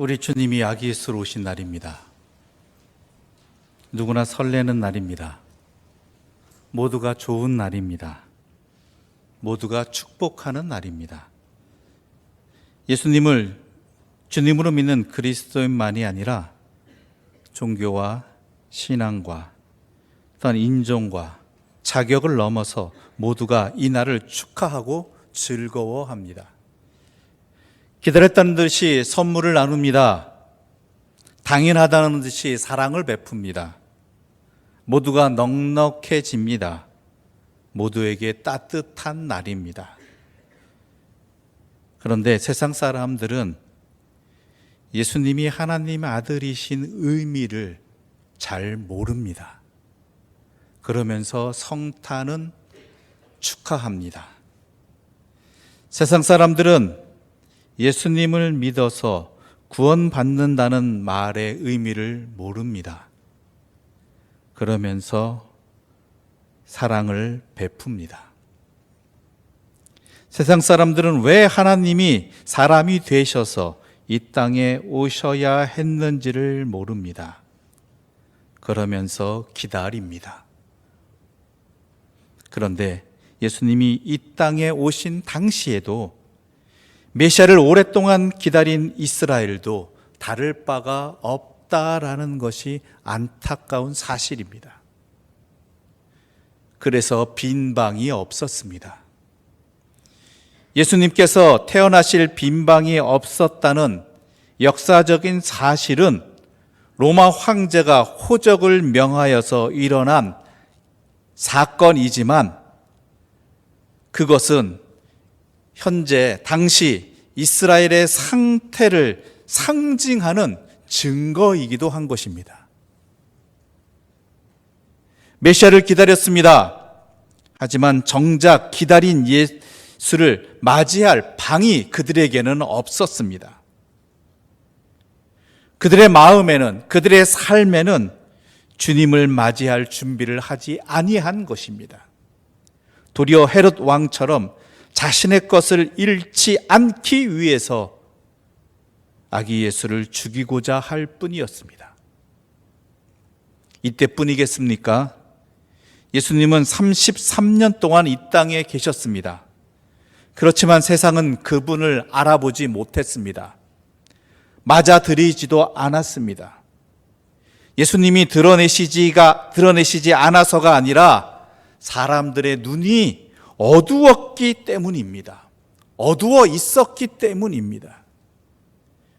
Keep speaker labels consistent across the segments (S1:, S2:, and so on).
S1: 우리 주님이 아기 예수로 오신 날입니다. 누구나 설레는 날입니다. 모두가 좋은 날입니다. 모두가 축복하는 날입니다. 예수님을 주님으로 믿는 그리스도인만이 아니라 종교와 신앙과 또한 인종과 자격을 넘어서 모두가 이 날을 축하하고 즐거워합니다. 기다렸다는 듯이 선물을 나눕니다. 당연하다는 듯이 사랑을 베풉니다. 모두가 넉넉해집니다. 모두에게 따뜻한 날입니다. 그런데 세상 사람들은 예수님이 하나님의 아들이신 의미를 잘 모릅니다. 그러면서 성탄은 축하합니다. 세상 사람들은 예수님을 믿어서 구원받는다는 말의 의미를 모릅니다. 그러면서 사랑을 베풉니다. 세상 사람들은 왜 하나님이 사람이 되셔서 이 땅에 오셔야 했는지를 모릅니다. 그러면서 기다립니다. 그런데 예수님이 이 땅에 오신 당시에도 메시아를 오랫동안 기다린 이스라엘도 다를 바가 없다라는 것이 안타까운 사실입니다. 그래서 빈 방이 없었습니다. 예수님께서 태어나실 빈 방이 없었다는 역사적인 사실은 로마 황제가 호적을 명하여서 일어난 사건이지만 그것은 현재 당시 이스라엘의 상태를 상징하는 증거이기도 한 것입니다. 메시아를 기다렸습니다. 하지만 정작 기다린 예수를 맞이할 방이 그들에게는 없었습니다. 그들의 마음에는, 그들의 삶에는 주님을 맞이할 준비를 하지 아니한 것입니다. 도리어 헤롯 왕처럼 자신의 것을 잃지 않기 위해서 아기 예수를 죽이고자 할 뿐이었습니다. 이때뿐이겠습니까? 예수님은 33년 동안 이 땅에 계셨습니다. 그렇지만 세상은 그분을 알아보지 못했습니다. 맞아들이지도 않았습니다. 예수님이 드러내시지 않아서가 아니라 사람들의 눈이 어두웠기 때문입니다. 어두워 있었기 때문입니다.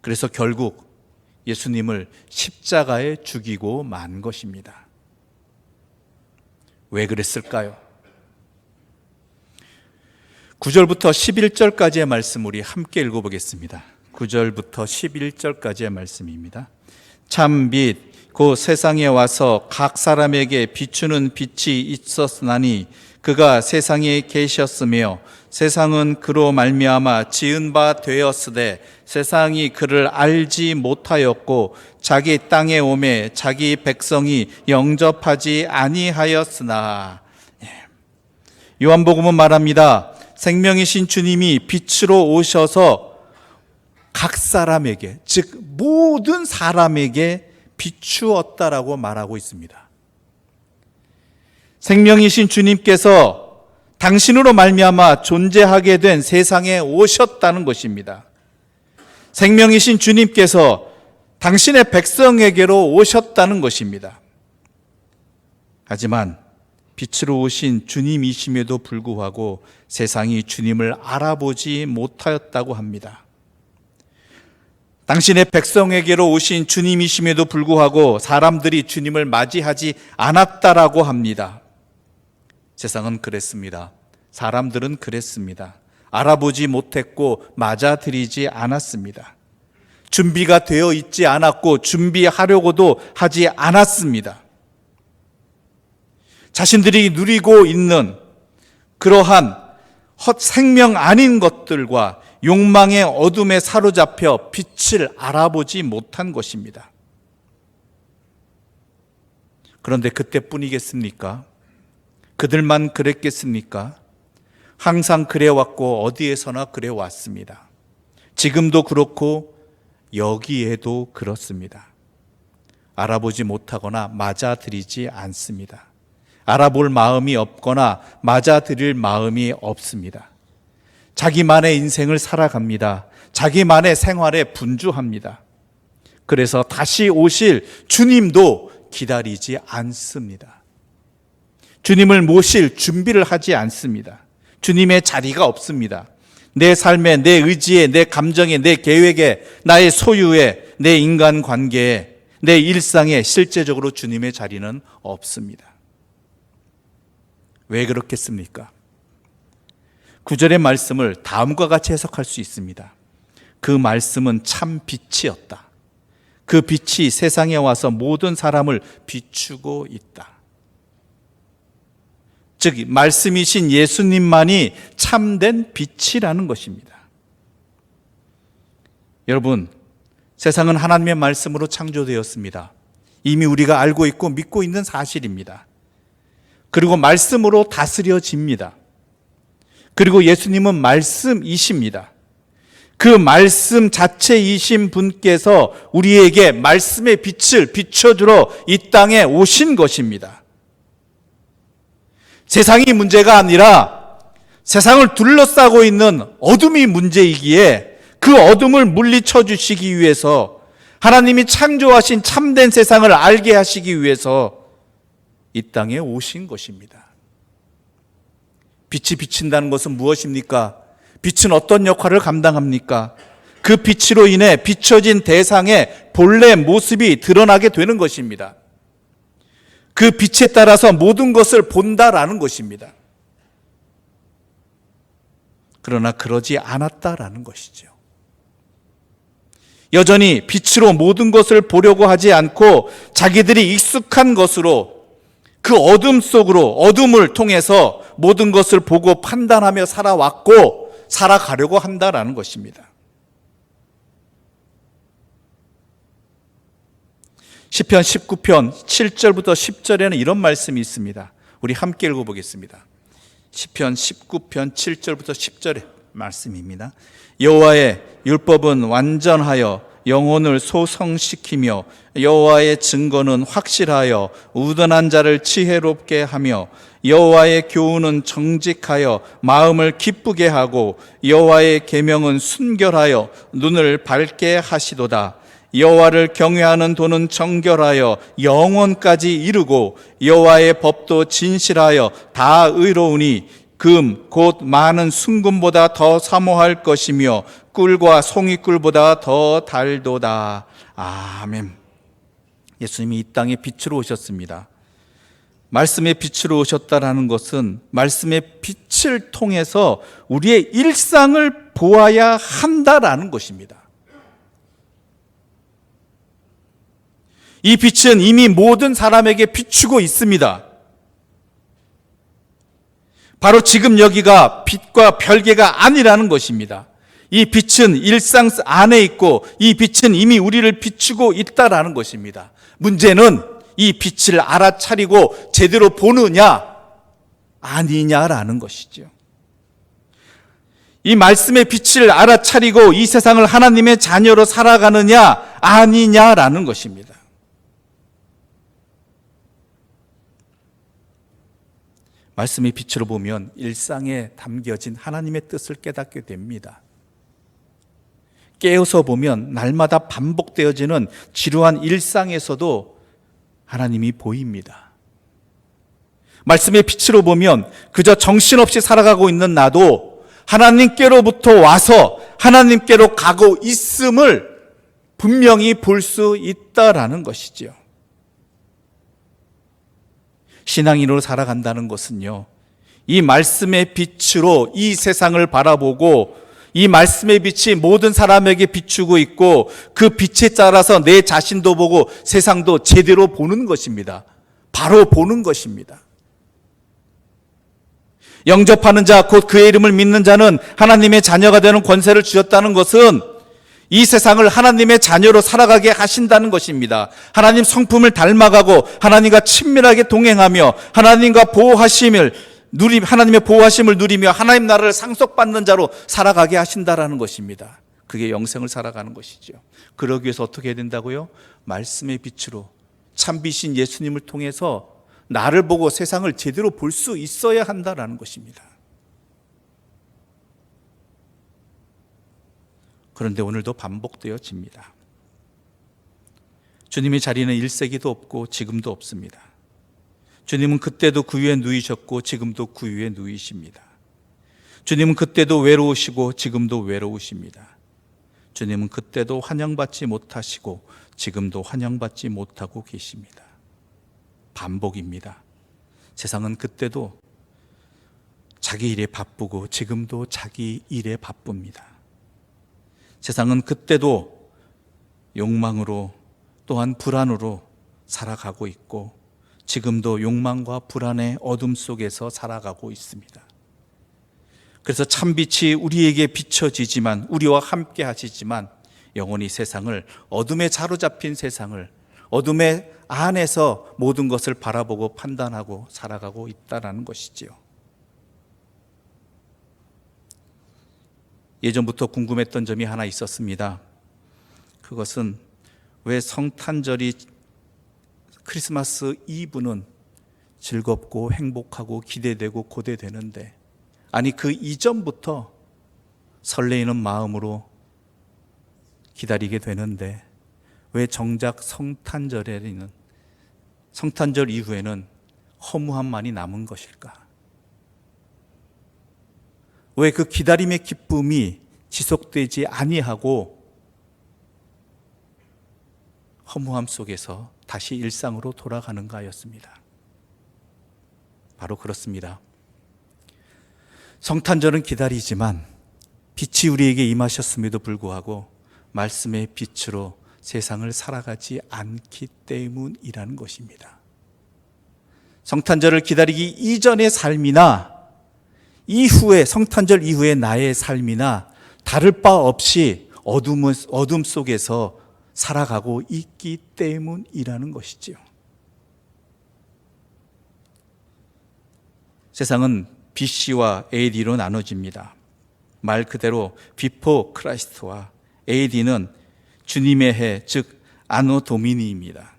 S1: 그래서 결국 예수님을 십자가에 죽이고 만 것입니다. 왜 그랬을까요? 9절부터 11절까지의 말씀 우리 함께 읽어보겠습니다. 9절부터 11절까지의 말씀입니다. 참 빛 곧 세상에 와서 각 사람에게 비추는 빛이 있었으나니 그가 세상에 계셨으며 세상은 그로 말미암아 지은 바 되었으되 세상이 그를 알지 못하였고 자기 땅에 오매 자기 백성이 영접하지 아니하였으나. 요한복음은 말합니다. 생명이신 주님이 빛으로 오셔서 각 사람에게, 즉 모든 사람에게 비추었다라고 말하고 있습니다. 생명이신 주님께서 당신으로 말미암아 존재하게 된 세상에 오셨다는 것입니다. 생명이신 주님께서 당신의 백성에게로 오셨다는 것입니다. 하지만 빛으로 오신 주님이심에도 불구하고 세상이 주님을 알아보지 못하였다고 합니다. 당신의 백성에게로 오신 주님이심에도 불구하고 사람들이 주님을 맞이하지 않았다라고 합니다. 세상은 그랬습니다. 사람들은 그랬습니다. 알아보지 못했고 맞아들이지 않았습니다. 준비가 되어 있지 않았고 준비하려고도 하지 않았습니다. 자신들이 누리고 있는 그러한 헛생명 아닌 것들과 욕망의 어둠에 사로잡혀 빛을 알아보지 못한 것입니다. 그런데 그때뿐이겠습니까? 그들만 그랬겠습니까? 항상 그래왔고 어디에서나 그래왔습니다. 지금도 그렇고 여기에도 그렇습니다. 알아보지 못하거나 맞아들이지 않습니다. 알아볼 마음이 없거나 맞아들일 마음이 없습니다. 자기만의 인생을 살아갑니다. 자기만의 생활에 분주합니다. 그래서 다시 오실 주님도 기다리지 않습니다. 주님을 모실 준비를 하지 않습니다. 주님의 자리가 없습니다. 내 삶에, 내 의지에, 내 감정에, 내 계획에, 나의 소유에, 내 인간관계에, 내 일상에 실제적으로 주님의 자리는 없습니다. 왜 그렇겠습니까? 9절의 말씀을 다음과 같이 해석할 수 있습니다. 그 말씀은 참 빛이었다. 그 빛이 세상에 와서 모든 사람을 비추고 있다. 즉 말씀이신 예수님만이 참된 빛이라는 것입니다. 여러분, 세상은 하나님의 말씀으로 창조되었습니다. 이미 우리가 알고 있고 믿고 있는 사실입니다. 그리고 말씀으로 다스려집니다. 그리고 예수님은 말씀이십니다. 그 말씀 자체이신 분께서 우리에게 말씀의 빛을 비춰주러 이 땅에 오신 것입니다. 세상이 문제가 아니라 세상을 둘러싸고 있는 어둠이 문제이기에 그 어둠을 물리쳐 주시기 위해서 하나님이 창조하신 참된 세상을 알게 하시기 위해서 이 땅에 오신 것입니다. 빛이 비친다는 것은 무엇입니까? 빛은 어떤 역할을 감당합니까? 그 빛으로 인해 비춰진 대상의 본래 모습이 드러나게 되는 것입니다. 그 빛에 따라서 모든 것을 본다라는 것입니다. 그러나 그러지 않았다라는 것이죠. 여전히 빛으로 모든 것을 보려고 하지 않고 자기들이 익숙한 것으로 그 어둠 속으로 어둠을 통해서 모든 것을 보고 판단하며 살아왔고 살아가려고 한다라는 것입니다. 시편 19편 7절부터 10절에는 이런 말씀이 있습니다. 우리 함께 읽어보겠습니다. 시편 19편 7절부터 10절의 말씀입니다. 여호와의 율법은 완전하여 영혼을 소성시키며 여호와의 증거는 확실하여 우둔한 자를 지혜롭게 하며 여호와의 교훈은 정직하여 마음을 기쁘게 하고 여호와의 계명은 순결하여 눈을 밝게 하시도다. 여호와를 경외하는 도는 정결하여 영원까지 이르고 여호와의 법도 진실하여 다 의로우니 금 곧 많은 순금보다 더 사모할 것이며 꿀과 송이꿀보다 더 달도다. 아멘. 예수님이 이 땅에 빛으로 오셨습니다. 말씀의 빛으로 오셨다라는 것은 말씀의 빛을 통해서 우리의 일상을 보아야 한다라는 것입니다. 이 빛은 이미 모든 사람에게 비추고 있습니다. 바로 지금 여기가 빛과 별개가 아니라는 것입니다. 이 빛은 일상 안에 있고 이 빛은 이미 우리를 비추고 있다라는 것입니다. 문제는 이 빛을 알아차리고 제대로 보느냐 아니냐라는 것이죠. 이 말씀의 빛을 알아차리고 이 세상을 하나님의 자녀로 살아가느냐 아니냐라는 것입니다. 말씀의 빛으로 보면 일상에 담겨진 하나님의 뜻을 깨닫게 됩니다. 깨어서 보면 날마다 반복되어지는 지루한 일상에서도 하나님이 보입니다. 말씀의 빛으로 보면 그저 정신없이 살아가고 있는 나도 하나님께로부터 와서 하나님께로 가고 있음을 분명히 볼 수 있다라는 것이죠. 신앙인으로 살아간다는 것은요, 이 말씀의 빛으로 이 세상을 바라보고 이 말씀의 빛이 모든 사람에게 비추고 있고 그 빛에 따라서 내 자신도 보고 세상도 제대로 보는 것입니다. 바로 보는 것입니다. 영접하는 자, 곧 그의 이름을 믿는 자는 하나님의 자녀가 되는 권세를 주셨다는 것은 이 세상을 하나님의 자녀로 살아가게 하신다는 것입니다. 하나님 성품을 닮아가고 하나님과 친밀하게 동행하며 하나님의 보호하심을 누리며 하나님 나라를 상속받는 자로 살아가게 하신다라는 것입니다. 그게 영생을 살아가는 것이죠. 그러기 위해서 어떻게 해야 된다고요? 말씀의 빛으로 참빛인 예수님을 통해서 나를 보고 세상을 제대로 볼 수 있어야 한다라는 것입니다. 그런데 오늘도 반복되어집니다. 주님의 자리는 1세기도 없고 지금도 없습니다. 주님은 그때도 그 위에 누이셨고 지금도 그 위에 누이십니다. 주님은 그때도 외로우시고 지금도 외로우십니다. 주님은 그때도 환영받지 못하시고 지금도 환영받지 못하고 계십니다. 반복입니다. 세상은 그때도 자기 일에 바쁘고 지금도 자기 일에 바쁩니다. 세상은 그때도 욕망으로 또한 불안으로 살아가고 있고 지금도 욕망과 불안의 어둠 속에서 살아가고 있습니다. 그래서 참빛이 우리에게 비춰지지만 우리와 함께 하시지만 영원히 세상을 어둠에 사로잡힌 세상을 어둠의 안에서 모든 것을 바라보고 판단하고 살아가고 있다는 것이지요. 예전부터 궁금했던 점이 하나 있었습니다. 그것은 왜 성탄절이 크리스마스 이브는 즐겁고 행복하고 기대되고 고대되는데 아니 그 이전부터 설레이는 마음으로 기다리게 되는데 왜 정작 성탄절 이후에는 허무함만이 남은 것일까? 왜 그 기다림의 기쁨이 지속되지 아니하고 허무함 속에서 다시 일상으로 돌아가는가였습니다. 바로 그렇습니다. 성탄절은 기다리지만 빛이 우리에게 임하셨음에도 불구하고 말씀의 빛으로 세상을 살아가지 않기 때문이라는 것입니다. 성탄절을 기다리기 이전의 삶이나 이후에 성탄절 이후의 나의 삶이나 다를 바 없이 어둠 속에서 살아가고 있기 때문이라는 것이지요. 세상은 BC와 AD로 나눠집니다. 말 그대로 비포 크라이스트와 AD는 주님의 해, 즉 아노 도미니입니다.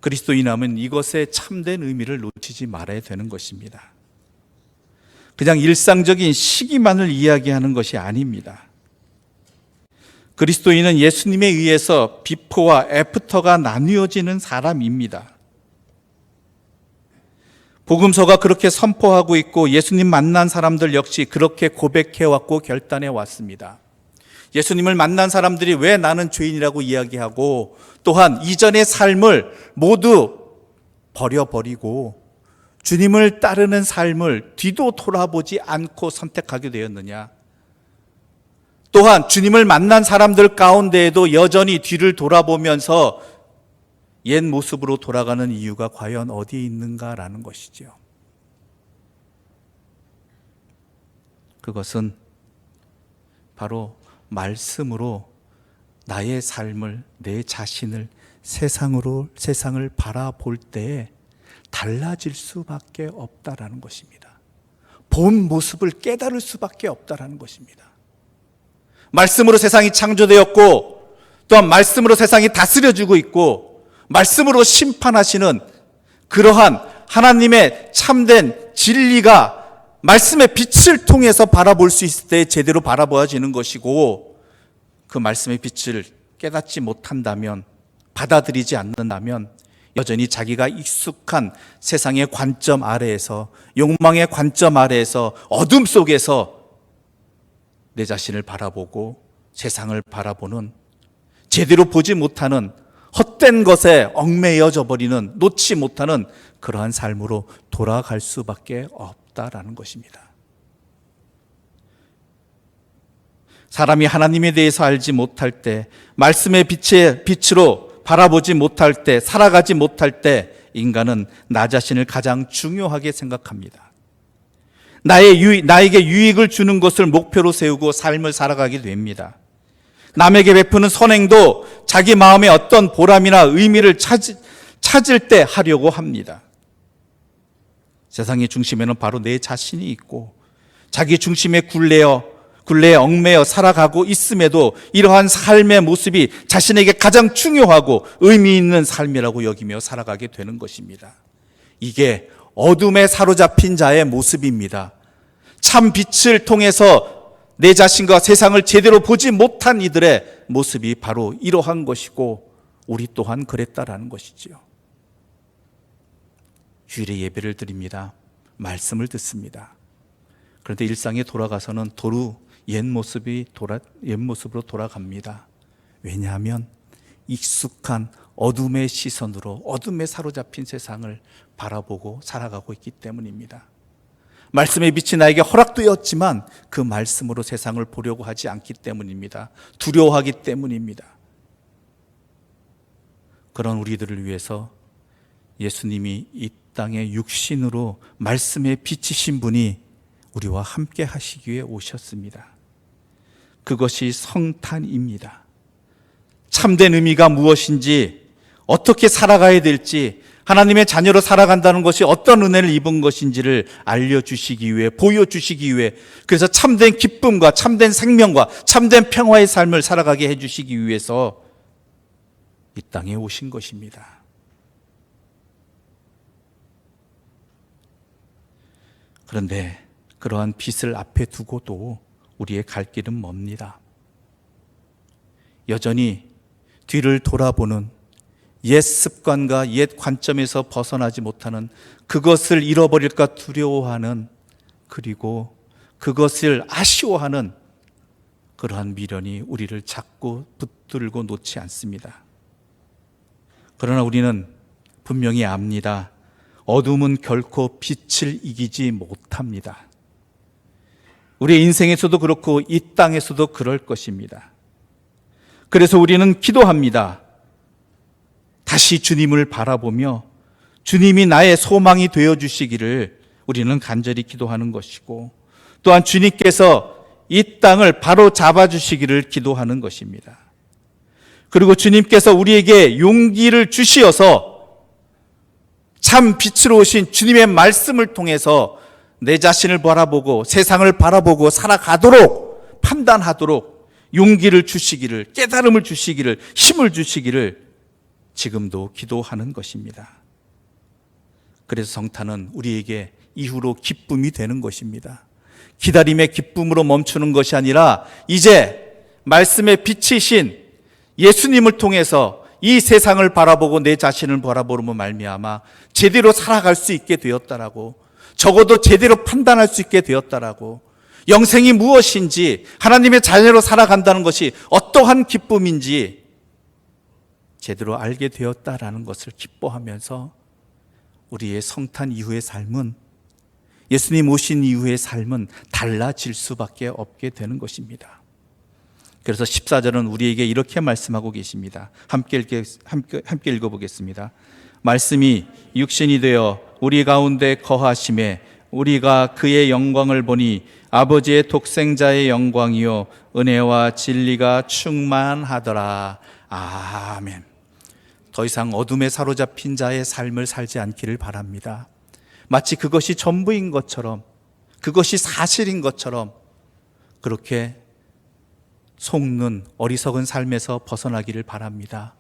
S1: 그리스도인함은 이것의 참된 의미를 놓치지 말아야 되는 것입니다. 그냥 일상적인 시기만을 이야기하는 것이 아닙니다. 그리스도인은 예수님에 의해서 비포와 애프터가 나뉘어지는 사람입니다. 복음서가 그렇게 선포하고 있고 예수님 만난 사람들 역시 그렇게 고백해왔고 결단해왔습니다. 예수님을 만난 사람들이 왜 나는 죄인이라고 이야기하고 또한 이전의 삶을 모두 버려버리고 주님을 따르는 삶을 뒤도 돌아보지 않고 선택하게 되었느냐? 또한 주님을 만난 사람들 가운데에도 여전히 뒤를 돌아보면서 옛 모습으로 돌아가는 이유가 과연 어디에 있는가라는 것이죠. 그것은 바로 말씀으로 나의 삶을, 내 자신을 세상을 바라볼 때에 달라질 수밖에 없다라는 것입니다. 본 모습을 깨달을 수밖에 없다라는 것입니다. 말씀으로 세상이 창조되었고 또한 말씀으로 세상이 다스려지고 있고 말씀으로 심판하시는 그러한 하나님의 참된 진리가 말씀의 빛을 통해서 바라볼 수 있을 때 제대로 바라보아지는 것이고 그 말씀의 빛을 깨닫지 못한다면 받아들이지 않는다면 여전히 자기가 익숙한 세상의 관점 아래에서 욕망의 관점 아래에서 어둠 속에서 내 자신을 바라보고 세상을 바라보는 제대로 보지 못하는 헛된 것에 얽매여져 버리는 놓지 못하는 그러한 삶으로 돌아갈 수밖에 없다라는 것입니다. 사람이 하나님에 대해서 알지 못할 때 말씀의 빛으로 바라보지 못할 때 살아가지 못할 때 인간은 나 자신을 가장 중요하게 생각합니다. 나에게 유익을 주는 것을 목표로 세우고 삶을 살아가게 됩니다. 남에게 베푸는 선행도 자기 마음에 어떤 보람이나 의미를 찾을 때 하려고 합니다. 세상의 중심에는 바로 내 자신이 있고 자기 중심에 굴레어 굴레에 얽매여 살아가고 있음에도 이러한 삶의 모습이 자신에게 가장 중요하고 의미 있는 삶이라고 여기며 살아가게 되는 것입니다. 이게 어둠에 사로잡힌 자의 모습입니다. 참 빛을 통해서 내 자신과 세상을 제대로 보지 못한 이들의 모습이 바로 이러한 것이고 우리 또한 그랬다라는 것이지요. 주일에 예배를 드립니다. 말씀을 듣습니다. 그런데 일상에 돌아가서는 도로 옛 모습으로 돌아갑니다. 왜냐하면 익숙한 어둠의 시선으로 어둠에 사로잡힌 세상을 바라보고 살아가고 있기 때문입니다. 말씀의 빛이 나에게 허락되었지만 그 말씀으로 세상을 보려고 하지 않기 때문입니다. 두려워하기 때문입니다. 그런 우리들을 위해서 예수님이 이 땅에 육신으로 말씀에 비치신 분이 우리와 함께 하시기 위해 오셨습니다. 그것이 성탄입니다. 참된 의미가 무엇인지, 어떻게 살아가야 될지, 하나님의 자녀로 살아간다는 것이 어떤 은혜를 입은 것인지를 알려주시기 위해, 보여주시기 위해, 그래서 참된 기쁨과 참된 생명과 참된 평화의 삶을 살아가게 해주시기 위해서 이 땅에 오신 것입니다. 그런데 그러한 빛을 앞에 두고도 우리의 갈 길은 멉니다. 여전히 뒤를 돌아보는 옛 습관과 옛 관점에서 벗어나지 못하는, 그것을 잃어버릴까 두려워하는, 그리고 그것을 아쉬워하는 그러한 미련이 우리를 자꾸 붙들고 놓지 않습니다. 그러나 우리는 분명히 압니다. 어둠은 결코 빛을 이기지 못합니다. 우리의 인생에서도 그렇고 이 땅에서도 그럴 것입니다. 그래서 우리는 기도합니다. 다시 주님을 바라보며 주님이 나의 소망이 되어주시기를 우리는 간절히 기도하는 것이고, 또한 주님께서 이 땅을 바로 잡아주시기를 기도하는 것입니다. 그리고 주님께서 우리에게 용기를 주시어서 참 빛으로 오신 주님의 말씀을 통해서 내 자신을 바라보고 세상을 바라보고 살아가도록, 판단하도록 용기를 주시기를, 깨달음을 주시기를, 힘을 주시기를 지금도 기도하는 것입니다. 그래서 성탄은 우리에게 이후로 기쁨이 되는 것입니다. 기다림의 기쁨으로 멈추는 것이 아니라 이제 말씀에 비치신 예수님을 통해서 이 세상을 바라보고 내 자신을 바라보므로 말미암아 제대로 살아갈 수 있게 되었다라고, 적어도 제대로 판단할 수 있게 되었다라고, 영생이 무엇인지, 하나님의 자녀로 살아간다는 것이 어떠한 기쁨인지 제대로 알게 되었다라는 것을 기뻐하면서 우리의 성탄 이후의 삶은, 예수님 오신 이후의 삶은 달라질 수밖에 없게 되는 것입니다. 그래서 14절은 우리에게 이렇게 말씀하고 계십니다. 함께 읽어보겠습니다. 말씀이 육신이 되어 우리 가운데 거하심에 우리가 그의 영광을 보니 아버지의 독생자의 영광이요 은혜와 진리가 충만하더라. 아멘. 더 이상 어둠에 사로잡힌 자의 삶을 살지 않기를 바랍니다. 마치 그것이 전부인 것처럼, 그것이 사실인 것처럼 그렇게 속는 어리석은 삶에서 벗어나기를 바랍니다.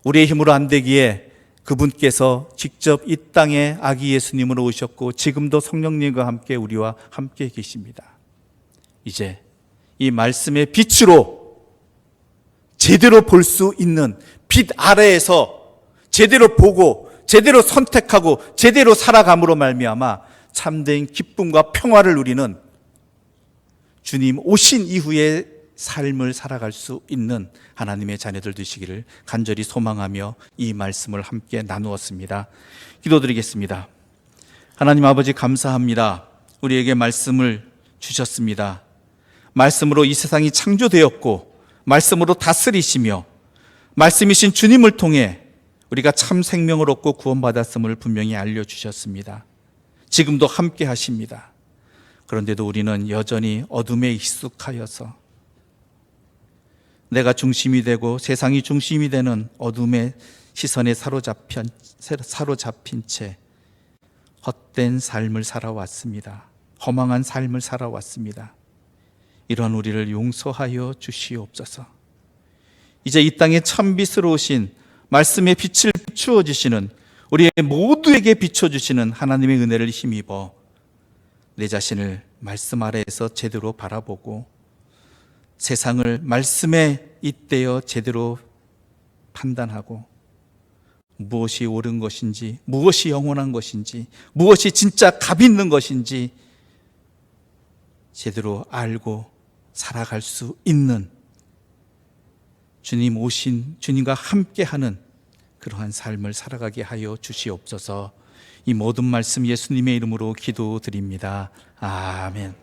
S1: 우리의 힘으로 안 되기에 그분께서 직접 이 땅에 아기 예수님으로 오셨고 지금도 성령님과 함께 우리와 함께 계십니다. 이제 이 말씀의 빛으로 제대로 볼 수 있는, 빛 아래에서 제대로 보고 제대로 선택하고 제대로 살아감으로 말미암아 참된 기쁨과 평화를 누리는, 주님 오신 이후에 삶을 살아갈 수 있는 하나님의 자녀들 되시기를 간절히 소망하며 이 말씀을 함께 나누었습니다. 기도드리겠습니다. 하나님 아버지, 감사합니다. 우리에게 말씀을 주셨습니다. 말씀으로 이 세상이 창조되었고 말씀으로 다스리시며 말씀이신 주님을 통해 우리가 참 생명을 얻고 구원받았음을 분명히 알려주셨습니다. 지금도 함께 하십니다. 그런데도 우리는 여전히 어둠에 익숙하여서 내가 중심이 되고 세상이 중심이 되는 어둠의 시선에 사로잡힌 채 헛된 삶을 살아왔습니다. 허망한 삶을 살아왔습니다. 이러한 우리를 용서하여 주시옵소서. 이제 이 땅에 참빛으로우신 말씀의 빛을 비추어 주시는, 우리 모두에게 비춰주시는 하나님의 은혜를 힘입어 내 자신을 말씀 아래에서 제대로 바라보고 세상을 말씀에 잇대어 제대로 판단하고 무엇이 옳은 것인지, 무엇이 영원한 것인지, 무엇이 진짜 값 있는 것인지 제대로 알고 살아갈 수 있는, 주님 오신, 주님과 함께하는 그러한 삶을 살아가게 하여 주시옵소서. 이 모든 말씀 예수님의 이름으로 기도드립니다. 아멘.